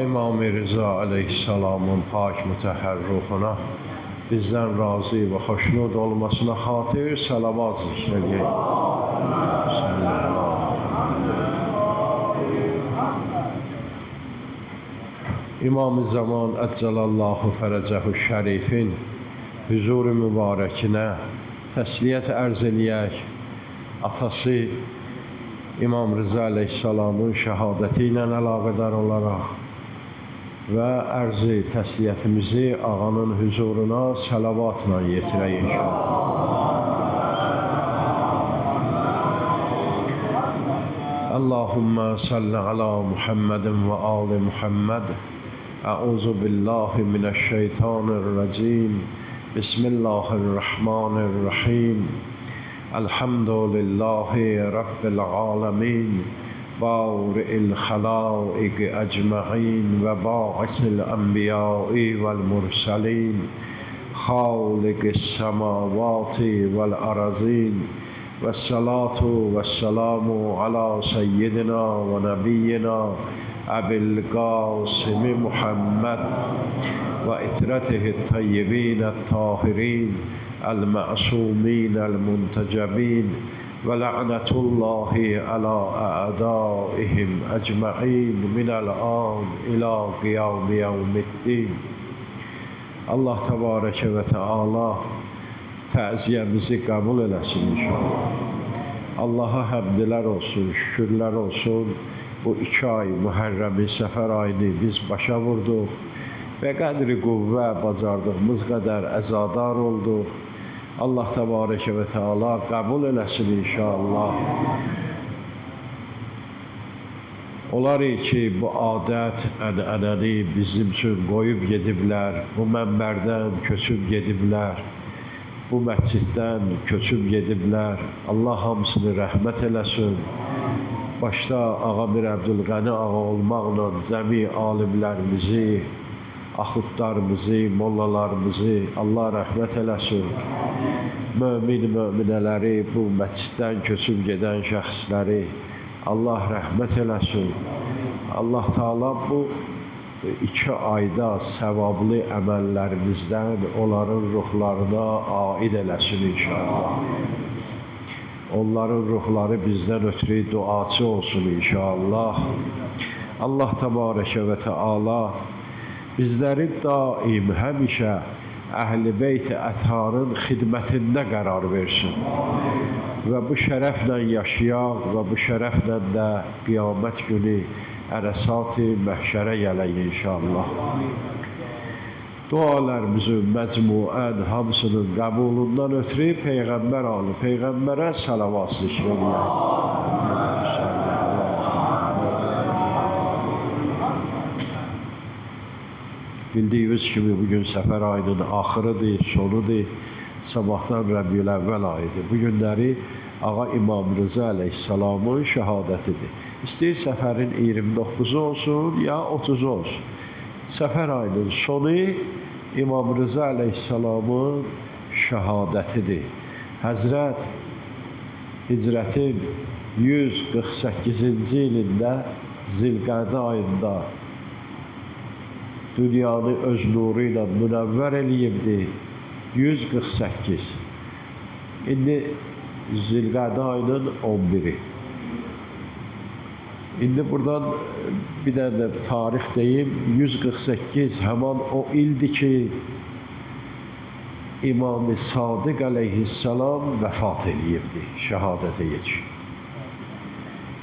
İmam-ı Rıza aleyhisselamın pak mütəhhər ruhuna bizdən razı və xoşnud olmasına xatir salavat zikr edək. İmam-ı Zaman Əccalallahu Fərəcəhu Şərifin huzur-u mübarəkinə təsliyyət ərz eləyək. Atası İmam Rıza aleyhisselamın şəhadəti ilə əlaqədar olaraq və ərzi təsliyyətimizi ağanın huzuruna səlavatla yetirək inşallah. Allahümmə salli ala Muhammedin və ali Muhammed. Əuzu billahi minəşşeytanirracim. Bismillahirrahmanirrahim. Elhamdülillahi Rabbil alemin. بارئ الخلائق أجمعين وباعث الأنبياء والمرسلين خالق السماوات والأرضين والصلاة والسلام على سيدنا ونبينا أبي القاسم محمد وإترته الطيبين الطاهرين المعصومين المنتجبين ولعنة الله على أعدائهم أجمعين من الآن إلى قيام يوم الدين. Allah Tebareke ve Teala təziyyəmizi qəbul eləsin inşallah. Allah'a həmdlər olsun, şükürlər olsun. Bu 2 ay Muharrem-i Səfər ayını biz başa vurduq və qədri qüvvə bacardığımız qədər əzadar olduq. Allah Tebareke ve Teala qəbul eləsin inşallah. Olar ki, bu adət, ənənəni bizim üçün qoyub gediblər, bu mənbərdən köçüb gediblər, bu məsciddən köçüb gediblər. Allah hamısını rəhmət eləsin. Başda Ağa Mir Əbdülqəni ağa olmaqla cəmi alimlərimizi, axudlarımızı, mollalarımızı Allah rəhmət eləsin. Möminələri, bu məsciddən köçüb gedən şəxsləri Allah rəhmət eləsin. Allah Teala bu 2 ayda səvablı əməllərimizdən onların ruhlarına aid eləsin inşallah. Onların ruhları bizdən ötürü duaçı olsun inşallah. Allah Tebareke ve Teala bizləri daim həmişə Əhl-i Beyt-i Ətharın xidmətində qərar versin. Və bu şərəflə yaşayaq və bu şərəflə də qiyamət günü ərəsat-ı məhşərə gələk inşallah. Dualarımızın məcmuən hamısının qəbulundan ötürü Peyğəmbər alı, Peyğəmbərə salavat zikr eləyək. Bildiyiniz kimi bugün Səfər ayının axırıdır, sonudur. Sabahdan Rəbiül Əvvəl ayıdır. Bu günləri Ağa İmam Rıza aleyhisselamın şəhadətidir. İstəyir Səfərin 29-u olsun, ya 30-u olsun. Səfər ayının sonu İmam Rıza aleyhisselamın şəhadətidir. Həzrət hicrətin 148-ci ilində Zilqədə ayında dünyanı öz nuru ilə münəvvər eləyibdi. 148. İndi Zilqədə ayının 11-i. İndi buradan bir dənə tarix deyim. 148 həman o ildir ki, İmam-ı Sadiq aleyhisselam vəfat eləyibdi, şəhadətə yetişib.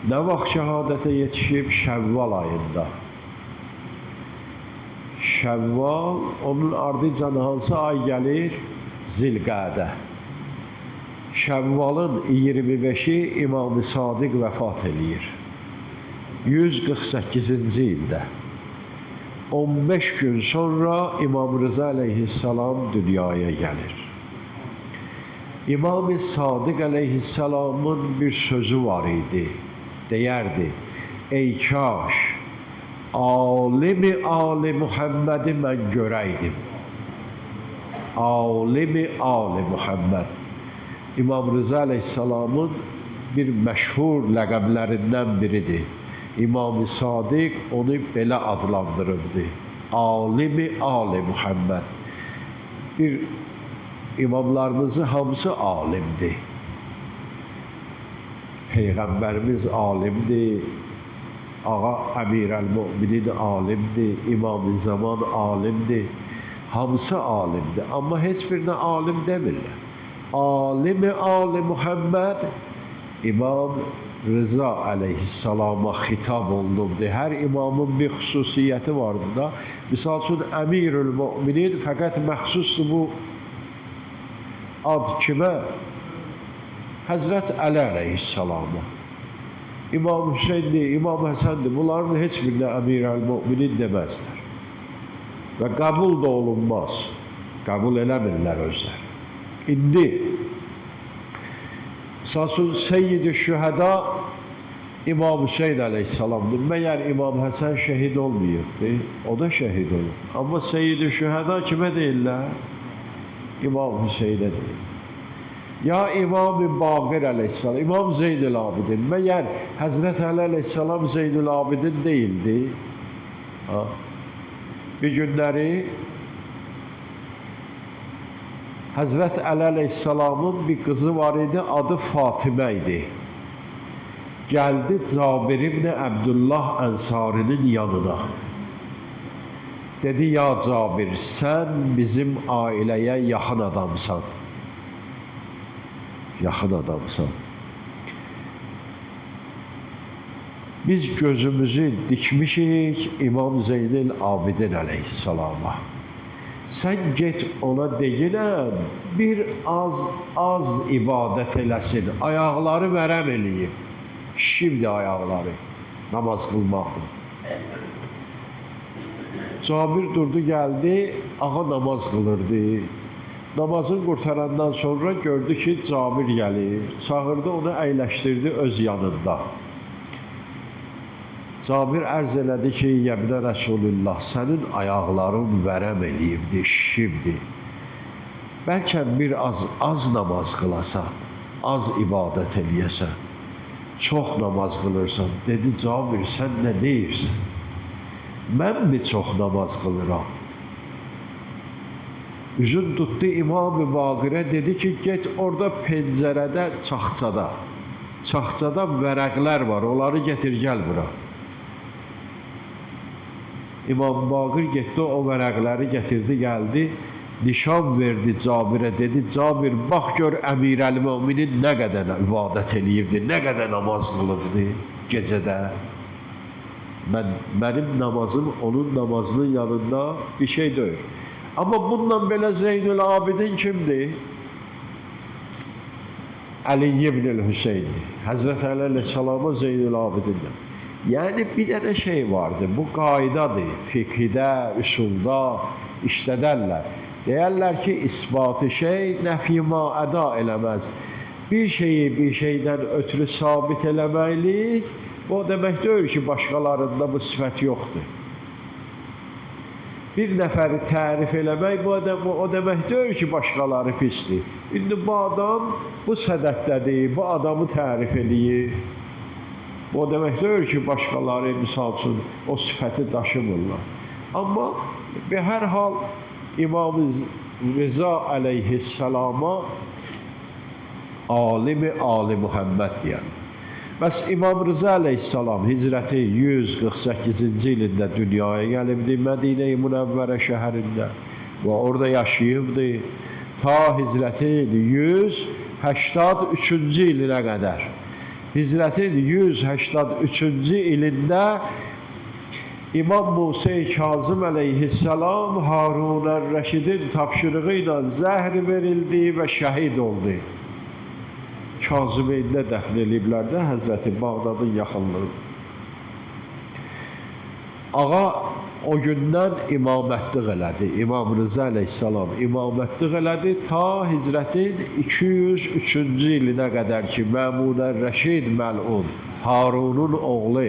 Nə vaxt şəhadətə yetişib? Şəvval ayında. Şəvval, onun ardıcan hansı ay gəlir? Zilqədə. Şəvvalın 25-i İmam-ı Sadiq vəfat eləyir. 148-ci ildə. 15 gün sonra İmam Rıza aleyhisselam dünyaya gəlir. İmam-ı Sadiq aleyhisselamın bir sözü var idi. Deyərdi, ey kaş, alimi Ali Muhammed'i mən görəydim. Alimi Ali Muhammed. İmam Rıza aleyhisselamın bir məşhur ləqəblərindən biridir. İmam-ı Sadiq onu belə adlandırırdı. Alimi Ali Muhammed. Bir imamlarımızın hamısı alimdir. Peyğəmbərimiz alimdir. Ağa Əmirəl-Möminin alimdir. İmam-ı Zaman alimdir. Hamısı alimdir. Amma heç birinə alim demirlər. Alimi Ali Muhammed İmam Rıza əleyhissalama xitab olunubdur. Hər imamın bir xüsusiyyəti vardır da. Misal üçün Əmirül-Möminin fəqət məxsusdur bu ad kimə? Həzrət Əli əleyhissalama. İmam Hüseyndir, İmam Həsəndir. Bunların heç birinə Əmirəl-Möminin deməzlər. Və qəbul da olunmaz. Qəbul eləmirlər özləri. İndi Məsələn, Seyyid-i Şühəda İmam Hüseyn əleyhissalamdır. Məyər İmam Həsən şəhid olmayıbdı, o da şəhid olub. Amma Seyyid-i Şühəda kimə deyirlər? İmam Hüseynə deyirlər. Ya İmam-ı Baqir əleyhissalam, İmam Zeynül-Abidin. Məyər Həzrət Əli əleyhissalam Zeynül-Abidin deyildi? Bir günləri Həzrət Əli əleyhissalamın bir qızı var idi, adı Fatimə idi. Gəldi Cabir ibn Əbdullah Ənsarinin yanına. Dedi, ya Cabir, sən bizim ailəyə yaxın adamsan. Yaxın adamsan. Biz gözümüzü dikmişik İmam Zeynül-Abidin əleyhissalama. Sən get ona deyilən, bir az ibadət eləsin, ayaqları vərəm eləyib. Şimdi ayaqları, namaz qılmaqdır. Cabir durdu, gəldi, ağa namaz qılırdı. Namazın qurtarandan sonra gördü ki, Cabir gəlir, çağırdı, onu əyləşdirdi öz yanında. Cabir ərz elədi ki, Yəbnə Rəsulullah, sənin ayaqların vərəm eləyibdi, şişibdi. Bəlkə bir az namaz qılasan, az ibadət eləyəsən, çox namaz qılırsan. Dedi, Cabir, sən nə deyirsən? Mən mi çox namaz qılıram? Üzün tutdu İmam-ı Baqirə, dedi ki, get orada pəncərədə, çaxçada vərəqlər var, onları getir, gəl bura. İmam Baqir getdi, o vərəqləri gətirdi, gəldi, nişan verdi Cabirə, dedi, Cabir, bax gör Əmirəl-Möminin nə qədər ibadət eləyirdi, nə qədər namaz qılırdı gecədə. Mənim namazım onun namazının yanında bir şey deyil. Amma bundan belə Zeynül-Abidin kimdir? Əli ibn Hüseyndir. Həzrət Əli əleyhissalama Zeynül-Abidindir. Yəni bir dənə şey vardır, bu qaydadır, fiqhdə, üsulda işlədərlər. Deyərlər ki, isbatı şey nəfi-ma əda eləməz. Bir şeyi bir şeydən ötürü sabit eləməklik, bu demək deyil ki, başqalarında bu sifət yoxdur. Bir nəfəri tərif eləmək, o demək deyil ki, başqaları pisdir. İndi bu adam bu sədətdədir, bu adamı tərif eləyir. O demək deyil ki, başqaları, misal üçün, o sifəti daşımırlar. Amma hər hal İmam-ı Rıza əleyhissalama alimi Ali Muhammed deyən. Bəs İmam Rıza əleyhissalam hicrəti 148-ci ilində dünyaya gəlibdi Mədinə-i Münəvvərə şəhərində və orada yaşayıbdı ta hicrətin 183-cü ilinə qədər. Hicrətin 183-cü ilində İmam Musa-i Kazım əleyhissalam Harun ər-Rəşidin tapşırığı ilə zəhr verildi və şəhid oldu. Kazımeyndə dəfn eləyiblər də Həzrəti Bağdadın yaxınlığı. Ağa o gündən imamətlik elədi. İmam Rıza əleyhissalam imamətlik elədi ta hicrətin 203-cü ilinə qədər ki, Məmun ər-Rəşid məlun, Harunun oğlu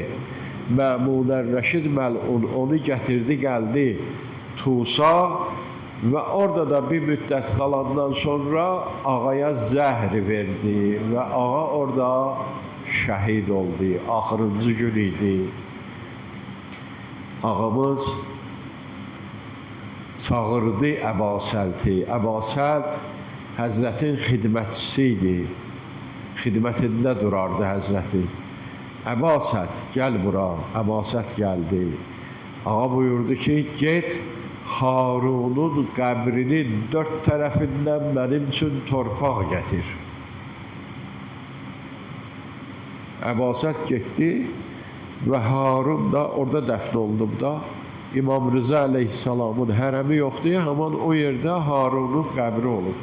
Məmun ər-Rəşid məlun onu gətirdi, gəldi Tusa və orada da bir müddət qalandan sonra ağaya zəhr verdi və ağa orada şəhid oldu, axırıncı gün idi. Ağamız çağırdı Əbasəlti. Əbasəlt Həzrətin xidmətçisi idi. Xidmətində durardı Həzrəti. Əbasət, gəl bura. Əbasət gəldi. Ağa buyurdu ki, get Harunun qəbrinin 4 tərəfindən mənim üçün torpaq gətir. Əbasət getdi və Harun da orada dəfn olunub da. İmam Rıza əleyhissalamın hərəmi yoxdur, həman o yerdə Harunun qəbri olub.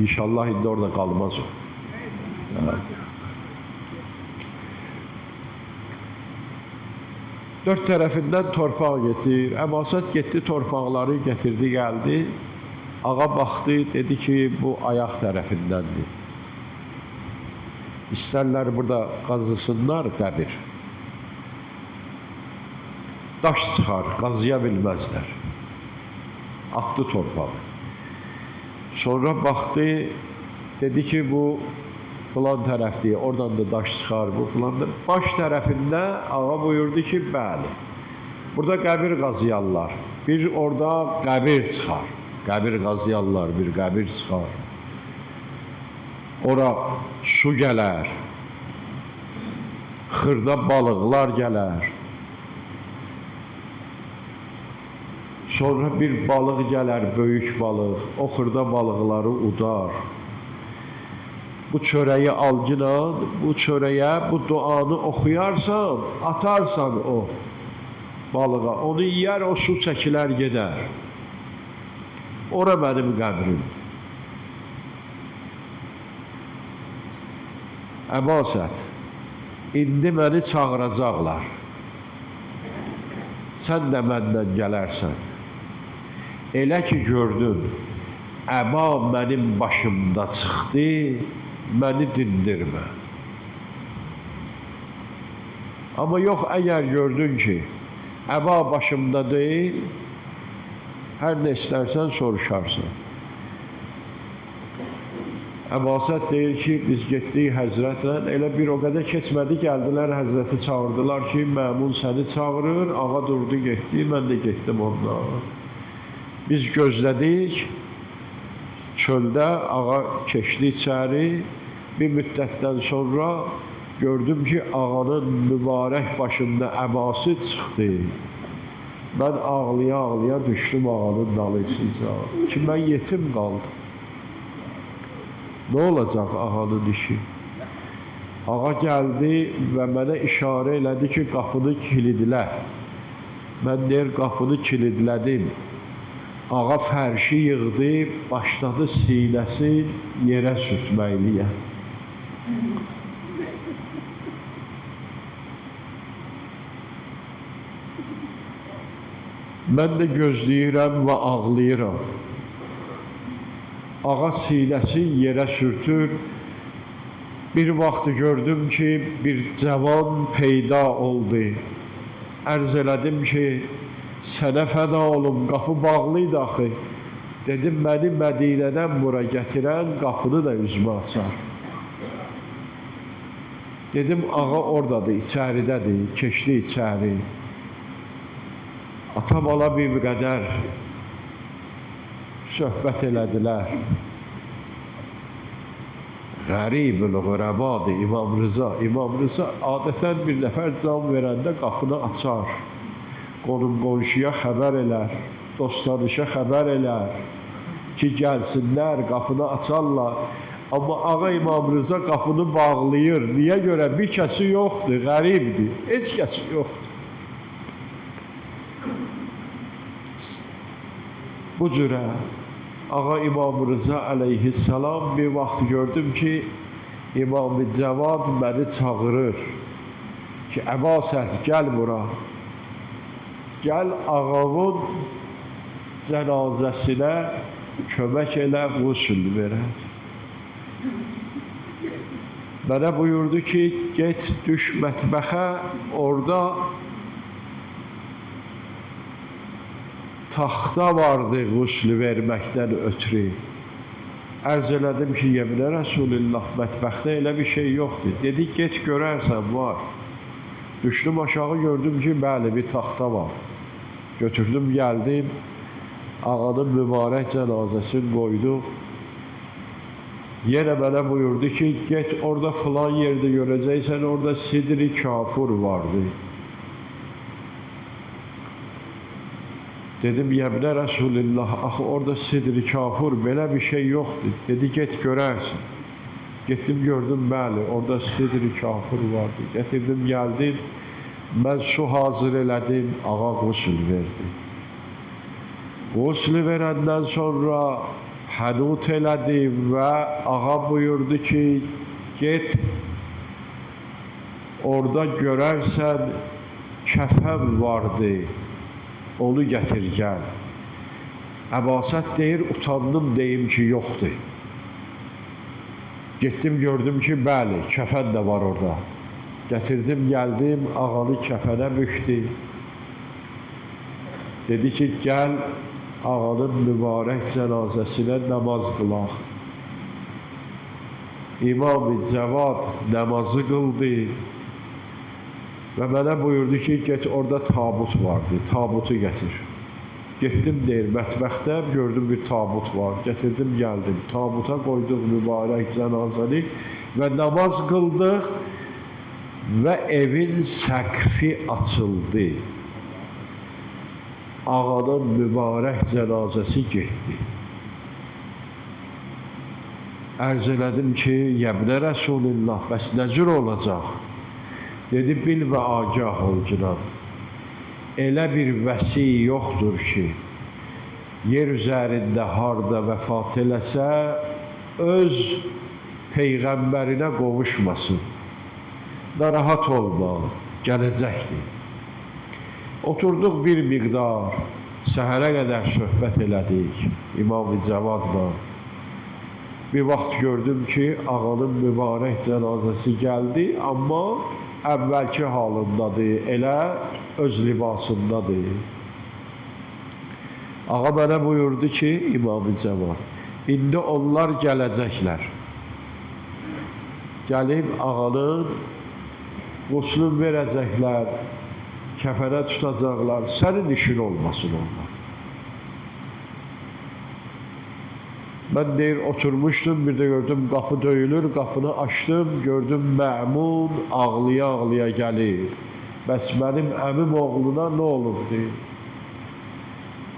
İnşallah indi orada qalmaz o. Dörd tərəfindən torpaq getir. Əbasət getdi, torpaqları getirdi, gəldi. Ağa baxdı, dedi ki, bu ayaq tərəfindəndir. İstərlər burada qazısınlar qəbir. Daş çıxar, qazıya bilməzlər. Atdı torpağı. Sonra baxdı, dedi ki, bu filan tərəfdir, oradan da daş çıxar, bu filandır. Baş tərəfində ağa buyurdu ki, bəli, burada qəbir qazıyarlar. Bir orada qəbir çıxar. Qəbir qazıyarlar, bir qəbir çıxar. Ora su gələr, xırda balıqlar gələr. Sonra bir balıq gələr, böyük balıq, o xırda balıqları udar. Bu çörəyi alcılan, bu çörəyə bu duanı oxuyarsan, atarsan o balığa, onu yiyər, o su çəkilər, gedər. Ora mənim qəbrim. Əbasət, indi məni çağıracaqlar. Sən də məndən gələrsən. Elə ki gördün, əba mənim başımda çıxdı, məni dindirmə. Amma yox, əgər gördün ki, əba başımda deyil, hər nə istərsən soruşarsan. Əbasət deyir ki, biz getdik Həzrətlə, elə bir o qədər keçmədi, gəldilər, Həzrəti çağırdılar ki, məmun səni çağırır, ağa durdu, getdi, mən də getdim ondan. Biz gözlədik, çöldə ağa keçdi içəri, bir müddətdən sonra gördüm ki, ağanın mübarək başında əbası çıxdı. Mən ağlaya-ağlaya düşdüm ağanın dalısınca ki, mən yetim qaldım. Nə olacaq ağanın işi? Ağa gəldi və mənə işarə elədi ki, qapını kilidlə. Mən deyir, qapını kilidlədim. Ağa fərşi yığdı, başladı sinəsi yerə sürtməkliyə. Mən də gözləyirəm və ağlayıram. Ağa sinəsi yerə sürtür. Bir vaxt gördüm ki, bir cavan peyda oldu. Ərz elədim ki, sənə fəda olum, qapı bağlıydı axı. Dedim, məni Mədinədən bura gətirən qapını da üzmə açar. Dedim, ağa oradadır, içəridədir, keçdi içəri. Ata-bala bir qədər söhbət elədilər. Qərib-ül-Qurəbadır İmam Rıza. İmam Rıza adətən bir nəfər can verəndə qapını açar. Qonum-qonşuya xəbər elər, dost-tanışa xəbər elər ki, gəlsinlər, qapını açarlar. Amma ağa İmam Rıza qapını bağlayır. Niyə görə? Bir kəsi yoxdur, qəribdir. Heç kəsi yoxdur. Bu cürə ağa İmam Rıza əleyhissalam bir vaxt gördüm ki, İmam-ı Cəvad məni çağırır ki, Əbasət, gəl bura. Gəl ağamın cənazəsinə kömək elə, qüsl verər. Mənə buyurdu ki, get düş mətbəxə, orada taxta vardı qüsl verməkdən ötürü. Ərz elədim ki, yeminə Rasulullah, mətbəxdə elə bir şey yoxdur. Dedi, get görərsən, var. Düşdüm aşağı, gördüm ki, bəli, bir taxta var. Götürdüm, gəldim, ağanın mübarək cənazəsini qoyduq. Yenə mənə buyurdu ki, get orada filan yerdə görəcəksən, orada sidri kafur vardı. Dedim, yeminə Rasulullah, axı orada sidri kafur, belə bir şey yoxdur. Dedi, get görərsin. Getdim, gördüm, bəli, orada sidri kafur vardı. Getirdim, gəldim, mən su hazır elədim, ağa qusl verdi. Qusl verəndən sonra hənut elədim və ağa buyurdu ki, get, orada görərsən, kəfən vardı, onu gətir, gəl. Əbasət deyir, utandım, deyim ki, yoxdur. Getdim, gördüm ki, bəli, kəfən də var orada. Gətirdim, gəldim, ağanı kəfənə bükdü. Dedi ki, gəl, ağanın mübarək cənazəsinə namaz qılaq. İmam-ı Cəvad namazı qıldı və mənə buyurdu ki, get, orada tabut vardı, tabutu gətir. Getdim, deyir, mətbəxdə gördüm bir tabut var, gətirdim, gəldim, tabuta qoyduq mübarək cənazəni və namaz qıldıq və evin səqfi açıldı. Ağanın mübarək cənazəsi getdi. Ərz elədim ki, yeminə Rasulullah, bəs nə cür olacaq? Dedi, bil və agah ol Cinan. Elə bir vəsi yoxdur ki, yer üzərində harda vəfat eləsə, öz Peyğəmbərinə qovuşmasın. Narahat olma, gələcəkdir. Oturduk bir miqdar, səhərə qədər söhbət elədik İmam-ı Cavadla. Bir vaxt gördüm ki, ağanın mübarək cənazəsi gəldi, amma əvvəlki halındadır, elə öz libasındadır. Ağa mənə buyurdu ki, İmam-ı Cavad, indi onlar gələcəklər. Gəlib ağanın quslunu verəcəklər, kəfənə tutacaqlar, sənin işin olmasın onlar. Ben deyir, oturmuştum, bir de gördüm qapı döyülür, qapını açdım, gördüm Məmun ağlaya-ağlaya gəlir. Bəs mənim əmim oğluna nə olub, deyir.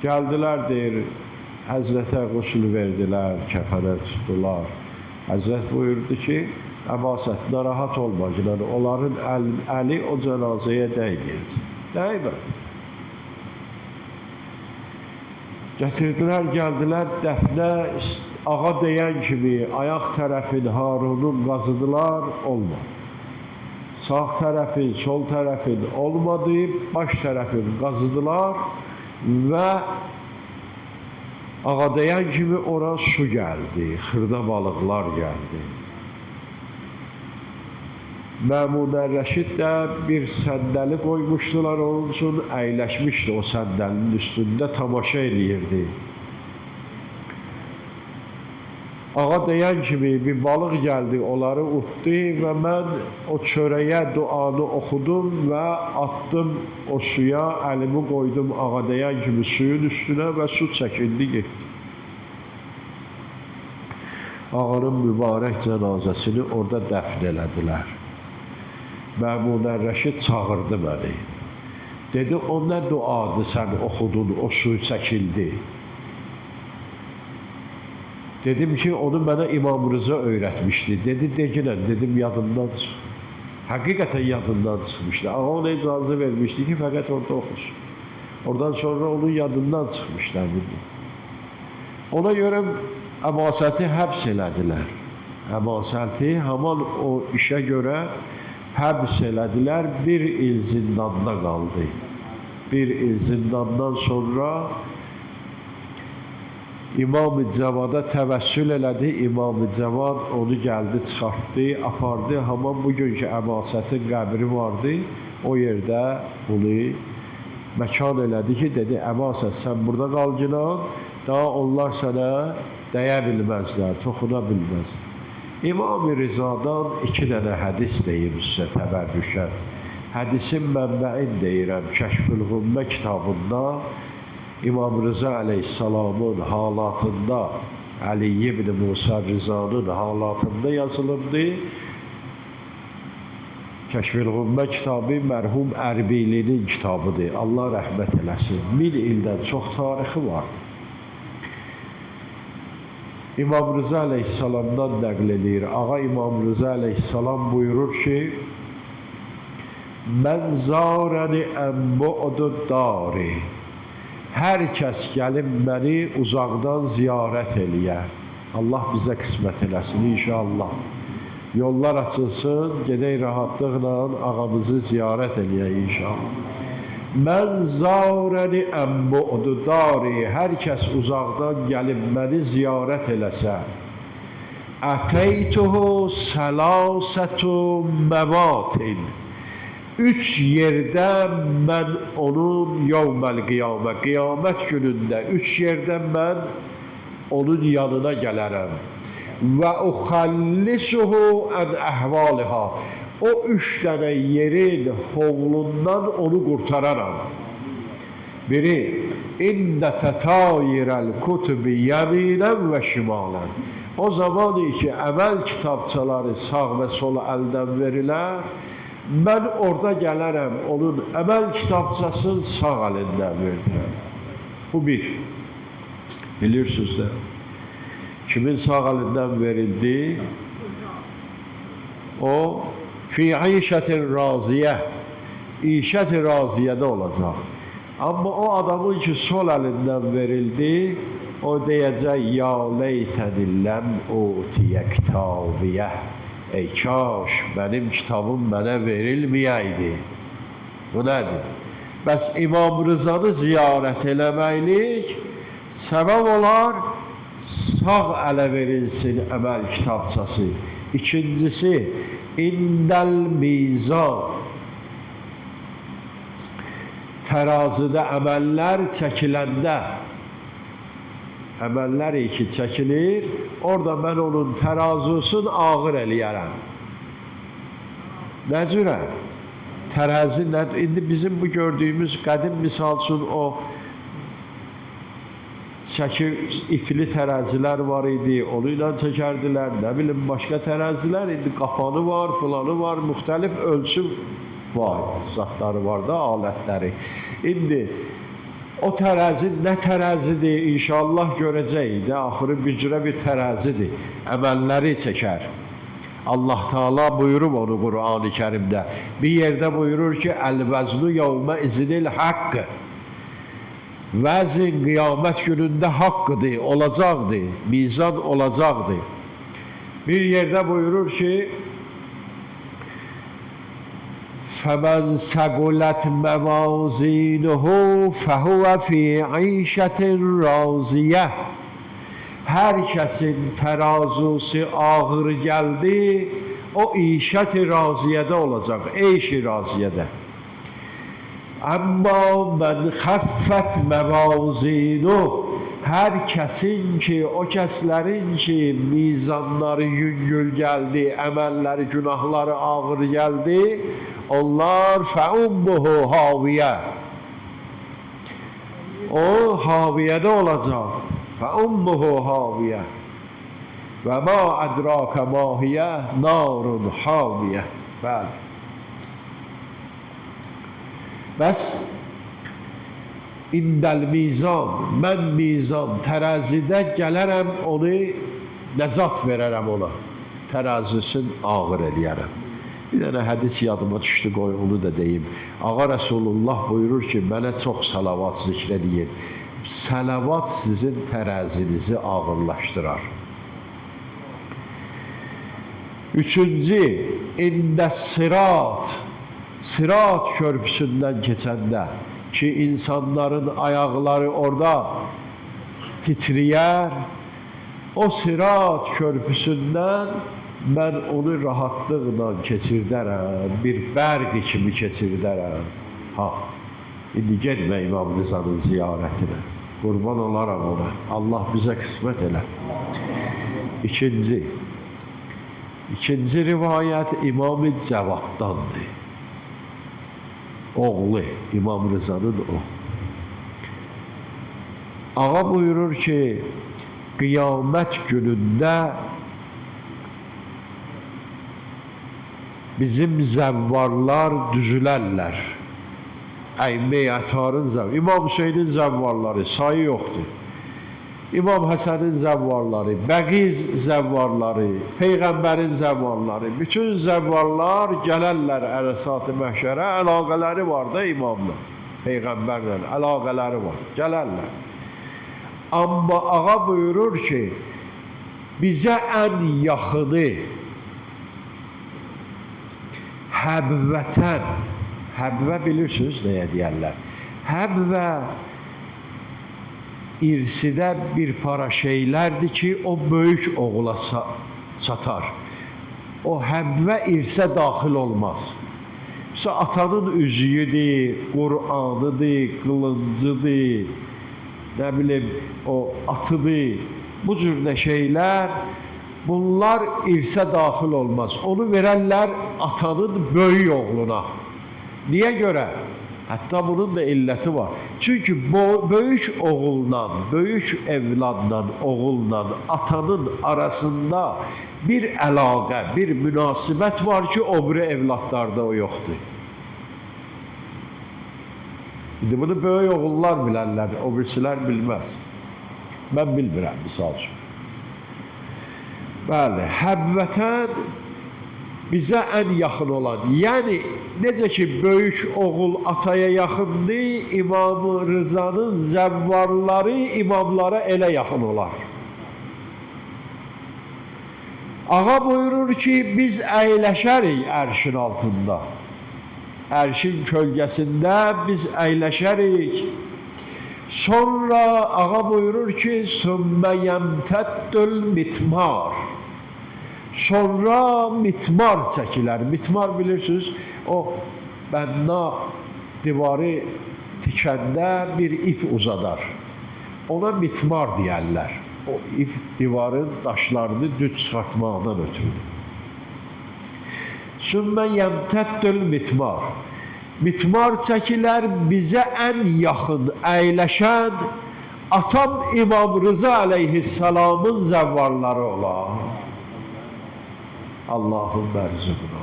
Gəldilər, deyir, Həzrətə qusulu verdilər, kəfənə tutdular. Həzrət buyurdu ki, Əbasət, narahat olma, onların əli o cənazəyə dəyməyəcək. Dəymədi. Gətirdilər, gəldilər, dəfnə ağa deyən kimi ayaq tərəfin Harunun qazıdılar, olmadı. Sağ tərəfin, sol tərəfin olmadı, baş tərəfin qazıdılar və ağa deyən kimi ora su gəldi, xırda balıqlar gəldi. Məmunə Rəşid də bir səndəli qoymuşdular, onun üçün əyləşmişdi o səndəlinin üstündə, tamaşa eləyirdi. Ağa deyən kimi bir balıq gəldi, onları utdu və mən o çörəyə duanı oxudum və attım o suya, əlimi qoydum ağa deyən kimi suyun üstünə və su çəkildi, getdi. Ağanın mübarək cənazəsini orada dəfn elədilər. Məmunə Rəşid çağırdı məni. Dedi, o nə duadır sən oxudun, o su çəkildi. Dedim ki, onu mənə İmam Rıza öyrətmişdi. Dedi, deginən, dedim, yadımdan çıx. Həqiqətən yadından çıxmışdı. Ağa ona icazə vermişdi ki, fəqət orada oxusun. Oradan sonra onun yadından çıxmışlar. Ona görə Əbasəti həbs elədilər. Əbasəti haman o işə görə həbs elədilər, bir il zindanda qaldı. Bir il zindandan sonra İmam-ı Cavada təvəssül elədi, İmam-ı Cavad onu gəldi, çıxartdı, apardı. Haman bugünkü Əbasətin qəbri vardı, o yerdə bunu məkan elədi ki, dedi, Əbasət, sən burada qal Ginan, daha onlar sənə dəyə bilməzlər, toxuna bilməzlər. İmam-ı Rizadan 2 dənə hədis deyim sizə təbərrükən. Hədisin mənbəin deyirəm, Kəşfül-Qümmə kitabında İmam Rıza əleyhissalamın halatında, Ali ibn Musa Rizanın halatında yazılıbdı. Kəşfül-Qümmə kitabı mərhum Ərbilinin kitabıdır. Allah rəhmət eləsin. 1000 ildən çox tarixi vardır. İmam Rıza əleyhissalamdan nəql edir. Ağa İmam Rıza əleyhissalam buyurur ki, mən zarəni ənbu'du dari. Hər kəs gəlib məni uzaqdan ziyarət eləyə. Allah bizə qismət eləsin inşallah. Yollar açılsın, gedək rahatlıqla ağamızı ziyarət eləyək inşallah. Mən zarəni ənbu'du dari. Hər kəs uzaqdan gəlib məni ziyarət eləsə. Əteytuhu səlasətu məvatin. 3 yerdə mən onun yevməl qiyamə, qiyamət günündə 3 yerdə mən onun yanına gələrəm. Və uxallisuhu ən əhvaliha. O 3 dənə yerin hovlundan onu qurtararam. Biri, İndə tətayirəl kutubi yəminən və şimalən. O zaman ki, əməl kitabçaları sağ və sol əldən verilər, mən orada gələrəm, onun əməl kitabçasını sağ əlindən verdirəm. Bu bir. Bilirsiniz də, kimin sağ əlindən verildi? O, fi işətin raziyə, işət-i raziyədə olacaq. Amma o adamın ki, sol əlindən verildi, o deyəcək, ya leytənilləm utiyə kitabiyə. Ey kaş, mənim kitabım mənə verilməyəydi. Bu nədir? Bəs İmam Rızanı ziyarət eləməklik səbəb olar, sağ ələ verilsin əməl kitabçası. İkincisi, İndəl mizan. Tərazidə əməllər çəkiləndə, əməllər ki çəkilir, orada mən onun tərazusunu ağır eləyərəm. Nə cürə? Tərazi nədir? İndi bizim bu gördüyümüz qədim misal üçün o ipli tərəzilər var idi, onu ilə çəkərdilər, nə bilim, başqa tərəzilər, indi qapanı var, filanı var, müxtəlif ölçüm var, zatları var da, alətləri. İndi o tərəzi nə tərəzidir, inşallah görəcəkdir, axırı bir cürə bir tərəzidir, əməlləri çəkər. Allah Teala buyurub onu Qur'an-ı Kərimdə, bir yerdə buyurur ki, əl-vəznu yevmə izinil haqqı. Vəzin qiyamət günündə haqqıdır, olacaqdır, mizan olacaqdır. Bir yerdə buyurur ki, فَمَنْ سَقُلَتْ مَوَازِينُهُ فَهُوَ فِي عِيشَةٍ رَاضِيَةٍ. Hər kəsin tərazusu ağır gəldi, o işət-i raziyədə olacaq, eyş-i raziyədə. Amma mən xəffət məvazinuh, hər kəsin ki, o kəslərin ki, mizanları yüngül gəldi, əməlləri, günahları ağır gəldi, onlar fəummuhu haviyə. O, haviyədə olacaq. Fəummuhu haviyə. Və ma ədrakə mahiyə, narun haviyə. Bəli. Bəs indəl mizan, mən mizan, tərəzidə gələrəm, onu nəcat verərəm ona. Tərəzisin ağır eləyərəm. Bir dənə hədis yadıma düşdü, qoy onu da deyim. Ağa Rəsulullah buyurur ki, mənə çox salavat zikr eləyin. Salavat sizin tərəzinizi ağırlaşdırar. Üçüncü, ində sirat. Sirat körpüsündən keçəndə ki, insanların ayaqları orada titriyər, o sirat körpüsündən mən onu rahatlıqla keçirdərəm, bir bərq kimi keçirdərəm. Ha, indi gedmə İmam Rızanın ziyarətinə. Qurban olaram ona. Allah bizə qismət elə. İkinci rivayət İmam-ı Cavaddandır. Oğlu, İmam Rıza'nın oğlu. Ağa buyurur ki, qiyamət günündə bizim zəvvarlar düzülərlər. Əymə-i Ətarın zəvvarları, İmam Hüseynin zəvvarları sayı yoxdur. İmam Həsənin zəvvarları, Bəqiz zəvvarları, Peyğəmbərin zəvvarları, bütün zəvvarlar gələrlər ərəsat-ı məhşərə, əlaqələri var da imamla, Peyğəmbərlə əlaqələri var, gələrlər. Amma ağa buyurur ki, bizə ən yaxını həbvətən, həbvə bilirsiniz nəyə deyərlər? Həbvə irsidə bir para şeylərdir ki, o böyük oğula çatar. O həbvə irsə daxil olmaz. Mesela atanın üzüyüdür, Qur'anıdır, qılıncıdır, nə bilim, o atıdır, bu cür nə şeylər, bunlar irsə daxil olmaz. Onu verərlər atanın böyük oğluna. Niyə görə? Hətta bunun da illəti var. Çünki böyük oğuldan, böyük evladla, oğuldan, atanın arasında bir əlaqə, bir münasibət var ki, o biri evladlarda o yoxdur. İndi bunu böyük oğullar bilərlər, o birisilər bilməz. Mən bilmirəm, misal üçün. Bəli, həbvətən bizə ən yaxın olan, yəni necə ki, böyük oğul ataya yaxındır, İmam-ı Rıza'nın zəvvarları imamlara elə yaxın olar. Ağa buyurur ki, biz əyləşərik ərşin altında. Ərşin kölgəsində biz əyləşərik. Sonra ağa buyurur ki, sümmə yəmtəddül mitmar. Sonra mitmar çəkilər. Mitmar bilirsiniz, o bənna divarı tikəndə bir ip uzadar. Ona mitmar deyərlər. O ip divarın daşlarını düz çıxartmaqdan ötürüdür. Sümmə yəmtəddül mitmar. Mitmar çəkilər bizə ən yaxın əyləşən atam İmam Rıza əleyhissalamın zəvvarları olar. Allahum mərzuqna.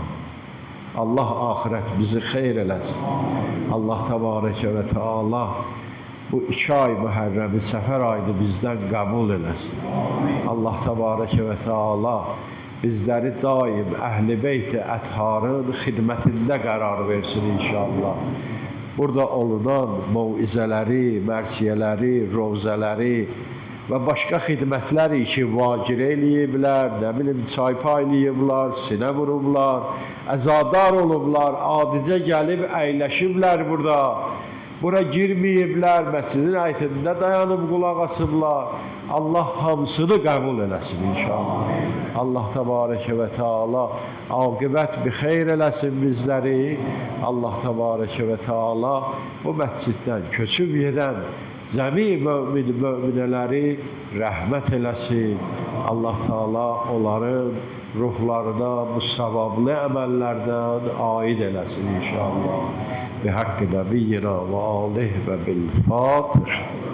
Allah axirət bizi xeyr eləsin. Allah təbarəkə və teala bu 2 ay Məhərrəmi səfər ayını bizdən qəbul eləsin. Allah təbarəkə və teala bizləri daim Əhl-i Beyt-i Ətharın xidmətində qərar versin inşallah. Burada olunan mövizələri, mərsiyələri, rovzələri və başqa xidmətləri ki, vacirə eləyiblər, nə bilim, çay paylayıblar, sinə vurublar, əzadar olublar, adicə gəlib əyləşiblər burada. Bura girməyiblər, məscidin əytində dayanıb qulaq asıblar. Allah hamısını qəbul eləsin inşallah. Allah təbarəkə və teala aqibət bi xeyr eləsin bizləri. Allah təbarəkə və teala bu məsciddən köçüb gedən cəmi möminələri rəhmət eləsin. Allah Teala onların ruhlarına bu savablı əməllərdən aid eləsin inşallah. Bi haqqı nəbiyyina və alih və bil Fatih.